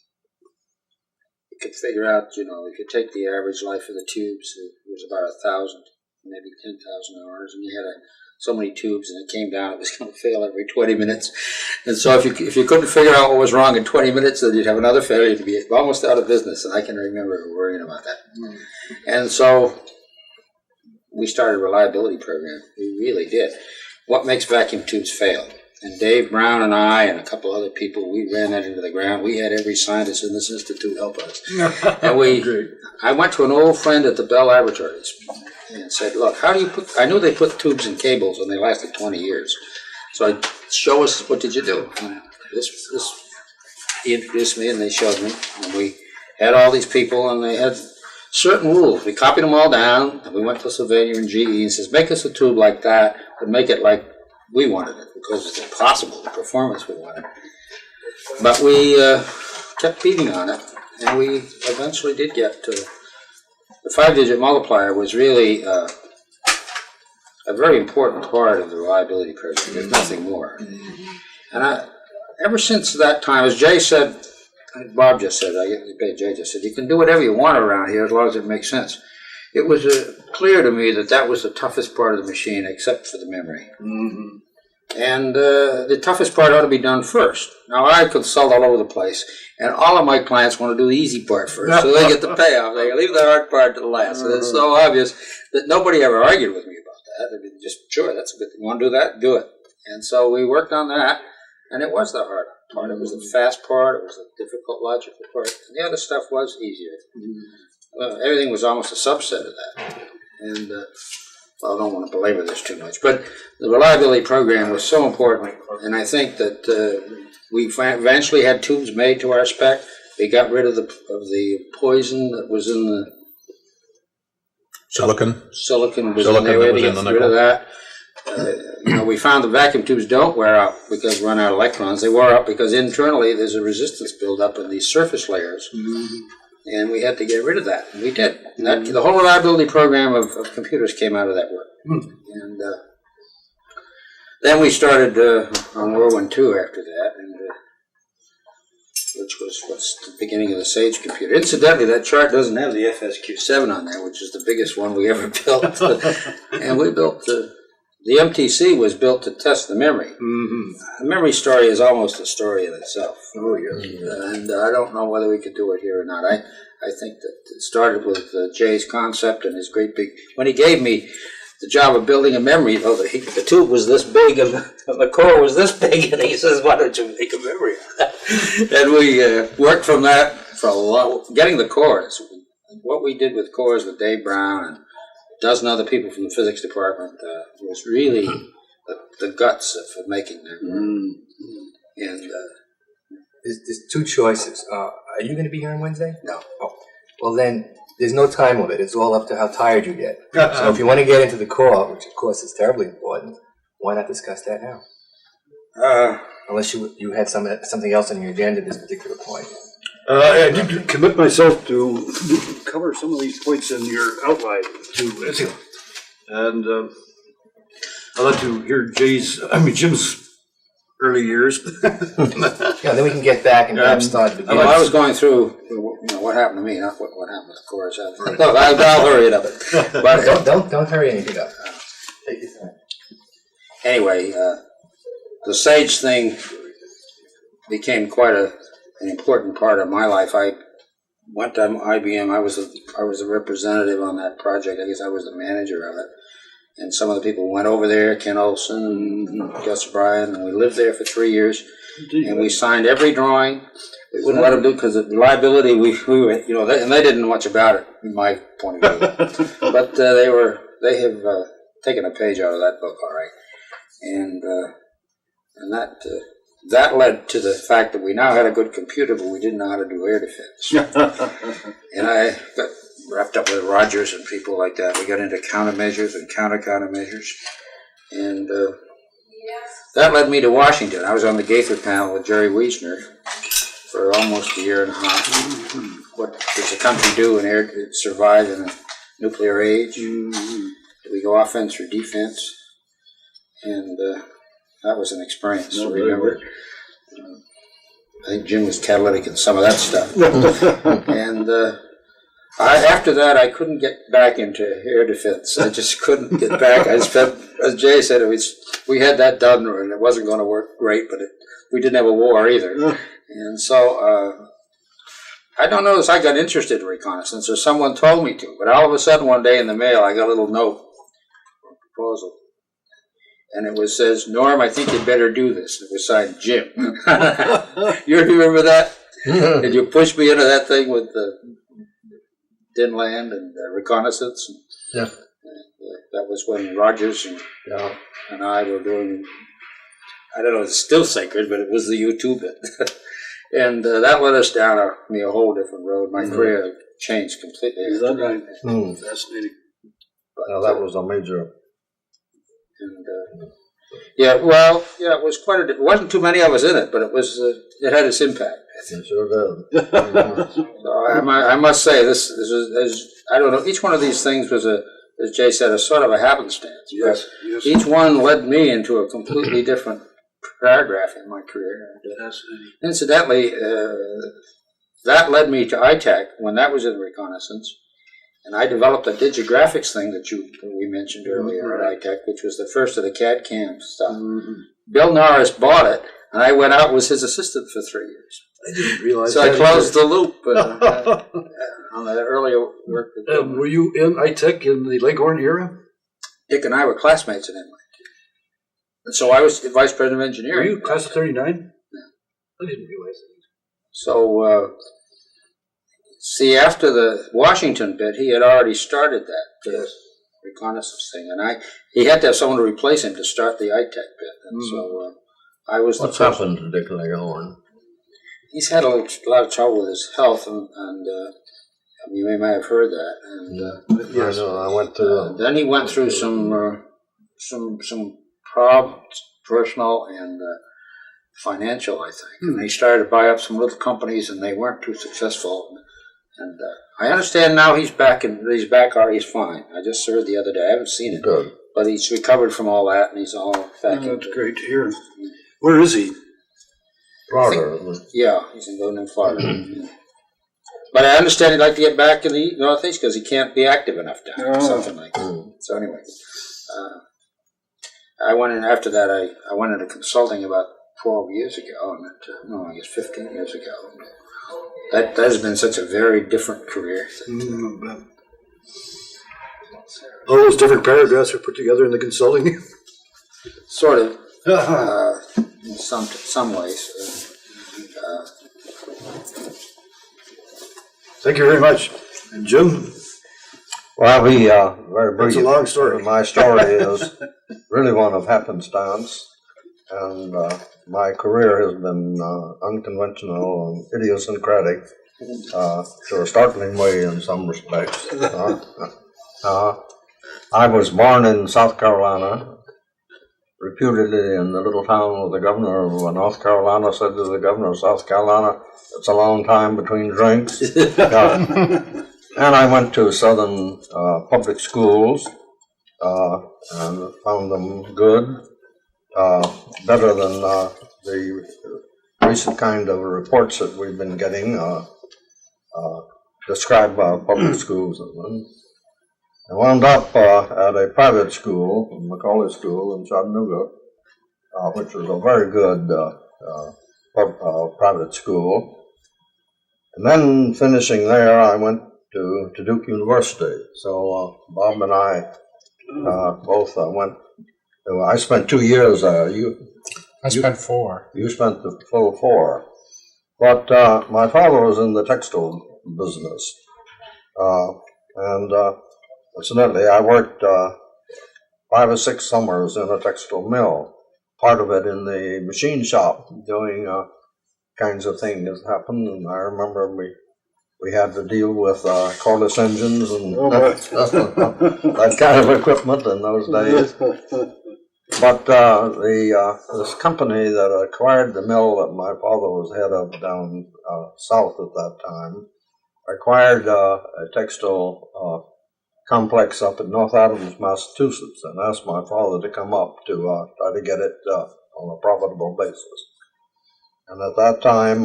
You could figure out, you know, if you take the average life of the tubes, it was about 1,000, maybe 10,000 hours, and you had so many tubes, and it came down, it was going to fail every 20 minutes. And so if you couldn't figure out what was wrong in 20 minutes, then you'd have another failure to be almost out of business, and I can remember worrying about that. And so we started a reliability program. We really did. What makes vacuum tubes fail? And Dave Brown and I and a couple other people, we ran that into the ground. We had every scientist in this institute help us. And I went to an old friend at the Bell Laboratories and said, look, how do you put, I knew they put tubes in cables and they lasted 20 years. So show us, what did you do? And he introduced me and they showed me. And we had all these people and they had certain rules. We copied them all down, and we went to Sylvania and GE and says, make us a tube like that, but make it like we wanted it, because it's impossible, the performance we wanted. But we kept beating on it, and we eventually did get to the 5-digit multiplier was really a very important part of the reliability program. There's nothing more. And ever since that time, as Jay said, Bob just said, Jay just said, you can do whatever you want around here as long as it makes sense. It was clear to me that that was the toughest part of the machine, except for the memory. And the toughest part ought to be done first. Now, I consult all over the place, and all of my clients want to do the easy part first, so they get the payoff. They leave the hard part to the last. And it's so obvious that nobody ever argued with me about that. I mean, just, sure, that's a good thing. You want to do that? Do it. And so we worked on that, and it was the hard part. It was the fast part. It was the difficult logical part. And the other stuff was easier. Everything was almost a subset of that. And well, I don't want to belabor this too much, but the reliability program was so important, and I think that we eventually had tubes made to our spec. We got rid of the poison that was in the silicon. Silicon was in there. We had to get rid of that. You know, we found the vacuum tubes don't wear out because we run out of electrons. They wear out because internally there's a resistance buildup in these surface layers. And we had to get rid of that. And we did. And that, the whole reliability program of computers came out of that work. And then we started on Whirlwind 2 after that, and, which was the beginning of the Sage computer. Incidentally, that chart doesn't have the FSQ7 on there, which is the biggest one we ever built. And we built the MTC was built to test the memory. The memory story is almost a story in itself. And I don't know whether we could do it here or not. I think that it started with Jay's concept and his great big... When he gave me the job of building a memory, the tube was this big and the core was this big, and he says, why don't you make a memory of that? And we worked from that for a lot, getting the cores. What we did with cores with Dave Brown and a dozen other people from the physics department was really the guts of making them. And there's two choices. Are you going to be here on Wednesday? No. Oh. Well, then there's no time limit. It's all up to how tired you get. So if you want to get into the core, which of course is terribly important, why not discuss that now? Unless you had something else on your agenda at this particular point. I did commit myself to cover some of these points in your outline too, and I'd like to hear Jim's early years. Yeah, then we can get back and perhaps start again. Well, I was going through, what happened to me, not what happened with the chorus. Look, I'll hurry it up. But Don't hurry anything up. Take your time. anyway, the Sage thing became quite an important part of my life. I went to IBM. I was a representative on that project. I guess I was the manager of it. And some of the people went over there, Ken Olson, Gus Bryan, and we lived there for 3 years. And we signed every drawing. We wouldn't let them do because the reliability, we were, and they didn't know much about it, in my point of view. But they have taken a page out of that book, all right. And that led to the fact that we now had a good computer, but we didn't know how to do air defense. And I got wrapped up with Rogers and people like that. We got into countermeasures and countermeasures. And that led me to Washington. I was on the Gaither panel with Jerry Wiesner for almost a year and a half. What does the country do in air to survive in a nuclear age? Do we go offense or defense? And that was an experience to remember. I think Jim was catalytic in some of that stuff. And after that, I couldn't get back into air defense. I just couldn't get back. I spent, as Jay said, we had that done, and it wasn't going to work great, but we didn't have a war either. And so I don't know if I got interested in reconnaissance or someone told me to, but all of a sudden one day in the mail, I got a little note, a proposal. And it says, Norm, I think you'd better do this. It was signed Jim. You remember that? Did you push me into that thing with the Dinland and reconnaissance? Yeah. That was when Rogers and I were doing, I don't know if it's still sacred, but it was the U2 bit. And that led us down a whole different road. My career changed completely. Is that right? Fascinating. Now that was a major. And it was quite it wasn't too many of us in it, but it had its impact. It sure did. So I must say this is I don't know. Each one of these things was as Jay said, a sort of a happenstance. Yes. Each one led me into a completely different paragraph in my career. Incidentally, that led me to ITAC when that was in reconnaissance. And I developed a digigraphics thing that we mentioned earlier at ITEC, which was the first of the CAD-CAM stuff. Bill Norris bought it, and I went out was his assistant for 3 years. I didn't realize so I closed the loop on the earlier work. Were you in ITEC in the Leghorn era? Dick and I were classmates at NYU. And so I was the vice president of engineering. Were you class of 39? No. I didn't realize that. So, see, after the Washington bit, he had already started that reconnaissance thing, and he had to have someone to replace him to start the ITEC bit, and so I was. What's happened to Dick Leghorn? He's had a lot of trouble with his health, and you may have heard that. And Yes, I went to. Then he went through some problems, personal and financial, I think. And he started to buy up some little companies, and they weren't too successful. And I understand now he's back, he's fine. I just heard the other day. I haven't seen it. Good. But he's recovered from all that, and he's all back. That's great to hear. Where is he? Florida. Yeah, he's in Florida. But I understand he'd like to get back in the Northeast because he can't be active enough down or something like that. So anyway, I went in after that. I went into consulting about 12 years ago, and I guess 15 years ago. That has been such a very different career. All those different paragraphs are put together in the consulting? Sort of, in some ways. Thank you very much. And Jim? Well, I'll be very brief. It's a long story. My story is really one of happenstance, and my career has been unconventional and idiosyncratic to a startling way in some respects. I was born in South Carolina, reputedly in the little town where the governor of North Carolina said to the governor of South Carolina, "It's a long time between drinks." And I went to Southern public schools and found them good, better than the recent kind of reports that we've been getting describe public schools. I wound up at a private school, Macaulay School in Chattanooga, which was a very good private school. And then finishing there, I went to Duke University. So Bob and I both went. I spent 2 years. I spent 4. You spent the full 4. But my father was in the textile business. And incidentally, I worked 5 or 6 summers in a textile mill, part of it in the machine shop, doing kinds of things that happened. And I remember we had to deal with cordless engines and that kind of equipment in those days. But this company that acquired the mill that my father was head of down south at that time acquired a textile complex up in North Adams, Massachusetts, and asked my father to come up to try to get it on a profitable basis. And at that time,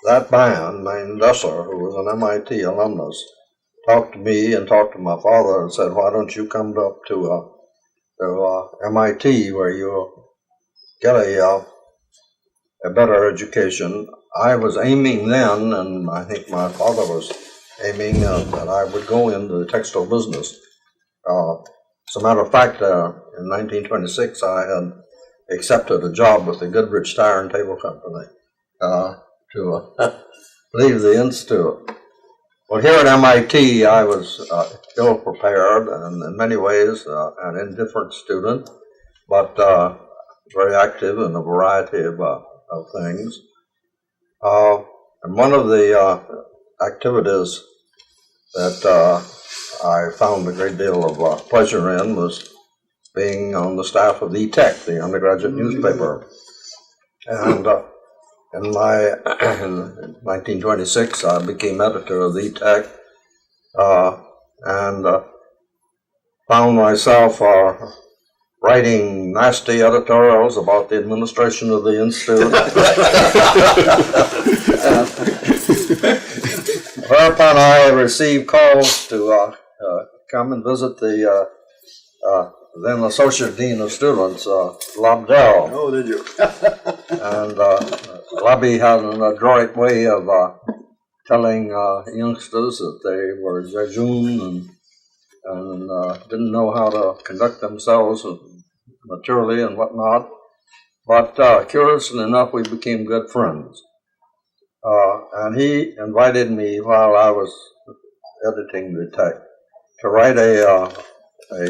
that man named Dusser, who was an MIT alumnus, talked to me and talked to my father and said, "Why don't you come up to MIT where you'll get a better education?" I was aiming then, and I think my father was aiming that I would go into the textile business. As a matter of fact, in 1926, I had accepted a job with the Goodrich Tire and Table Company to leave the institute. Well, here at MIT, I was ill prepared and in many ways an indifferent student, but very active in a variety of things. And one of the activities that I found a great deal of pleasure in was being on the staff of E-Tech, the undergraduate newspaper. And in 1926, I became editor of E-Tech and found myself writing nasty editorials about the administration of the institute. Whereupon I received calls to come and visit the then Associate Dean of Students, Lobdell. Oh, did you? And Lobby had an adroit way of telling youngsters that they were jejune and didn't know how to conduct themselves maturely and whatnot. But curiously enough, we became good friends. And he invited me while I was editing the tech to write a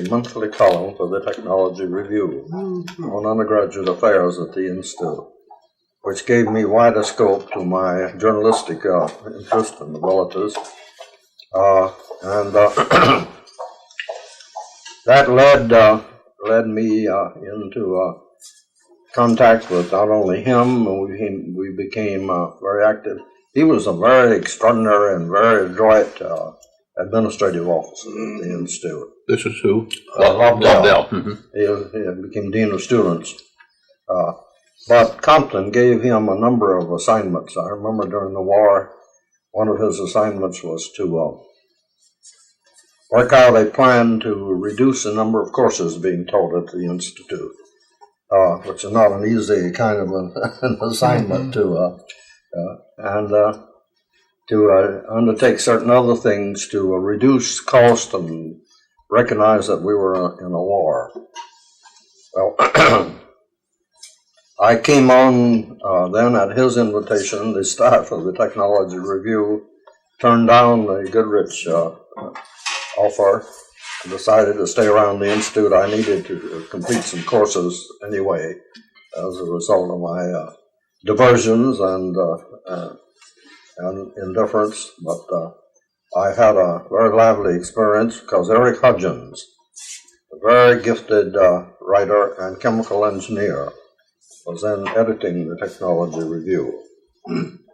monthly column for the Technology Review on undergraduate affairs at the Institute, which gave me wider scope to my journalistic interest and abilities. That led me into contact with not only him, we became very active. He was a very extraordinary and very adroit administrative officer at the Institute. This is who? Lobdell. Mm-hmm. He became Dean of Students. But Compton gave him a number of assignments. I remember during the war, one of his assignments was to work out a plan to reduce the number of courses being taught at the Institute, which is not an easy kind of an assignment to undertake certain other things to reduce cost and recognize that we were in a war. Well, I came on then at his invitation. The staff of the Technology Review turned down the Goodrich offer and decided to stay around the Institute. I needed to complete some courses anyway as a result of my diversions and indifference, but I had a very lively experience because Eric Hudgens, a very gifted writer and chemical engineer, was then editing the Technology Review.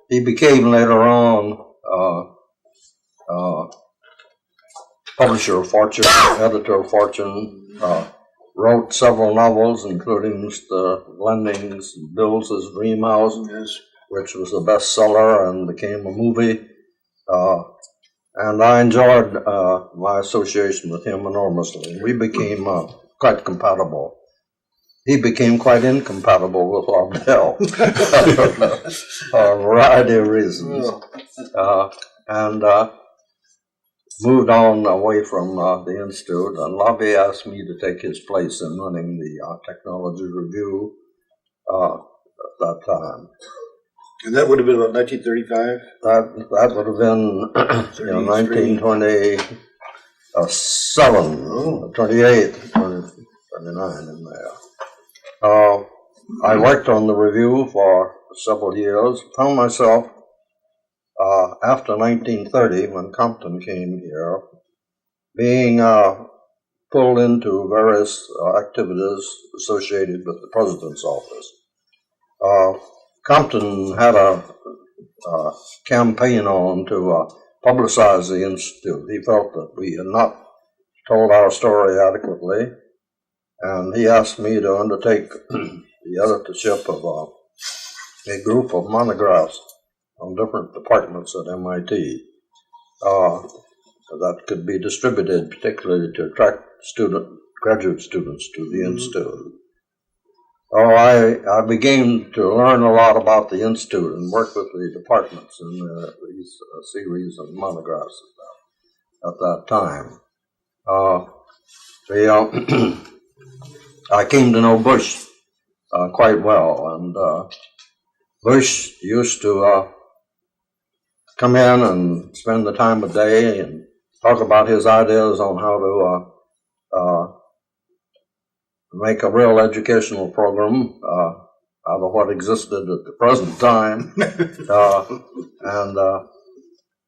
He became later on publisher of Fortune, editor of Fortune, wrote several novels, including Mr. Lending's Bill's Dream House, which was a bestseller and became a movie. And I enjoyed my association with him enormously. We became quite compatible. He became quite incompatible with Lobdell for a variety of reasons, and moved on away from the Institute. And Lobby asked me to take his place in running the Technology Review at that time. And that would have been about 1935? That would have been 1927, 28, 29 in there. I worked on the review for several years, found myself, after 1930, when Compton came here, being pulled into various activities associated with the President's office. Compton had a campaign on to publicize the Institute. He felt that we had not told our story adequately, and he asked me to undertake the editorship of a group of monographs on different departments at MIT that could be distributed, particularly to attract graduate students to the Institute. I began to learn a lot about the Institute and work with the departments in these series of monographs at that time. I came to know Bush quite well, and Bush used to come in and spend the time of day and talk about his ideas on how to make a real educational program out of what existed at the present time. And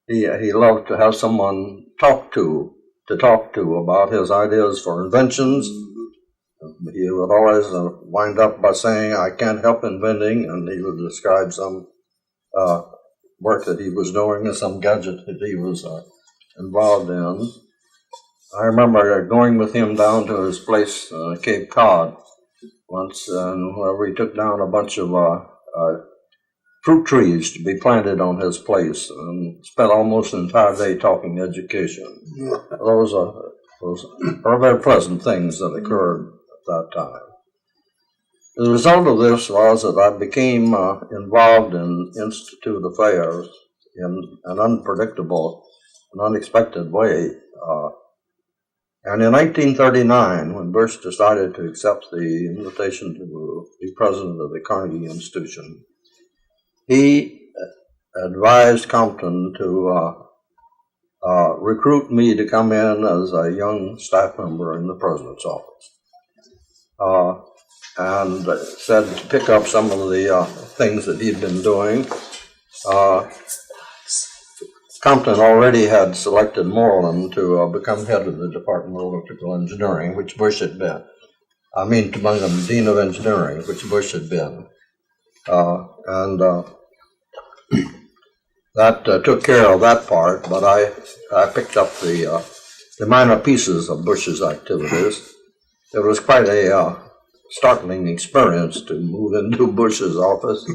he loved to have someone to talk to about his ideas for inventions. He would always wind up by saying, "I can't help inventing," and he would describe some work that he was doing or some gadget that he was involved in. I remember going with him down to his place, Cape Cod, once, where we took down a bunch of fruit trees to be planted on his place, and spent almost an entire day talking education. Those are very pleasant things that occurred at that time. The result of this was that I became involved in Institute affairs in an unpredictable and unexpected way. And in 1939, when Bush decided to accept the invitation to be president of the Carnegie Institution, he advised Compton to recruit me to come in as a young staff member in the president's office. And said to pick up some of the things that he'd been doing. Compton already had selected Moreland to become head of the Department of Electrical Engineering, which Bush had been. I mean, to become Dean of Engineering, which Bush had been. And that took care of that part, but I picked up the minor pieces of Bush's activities. It was quite a startling experience to move into Bush's office.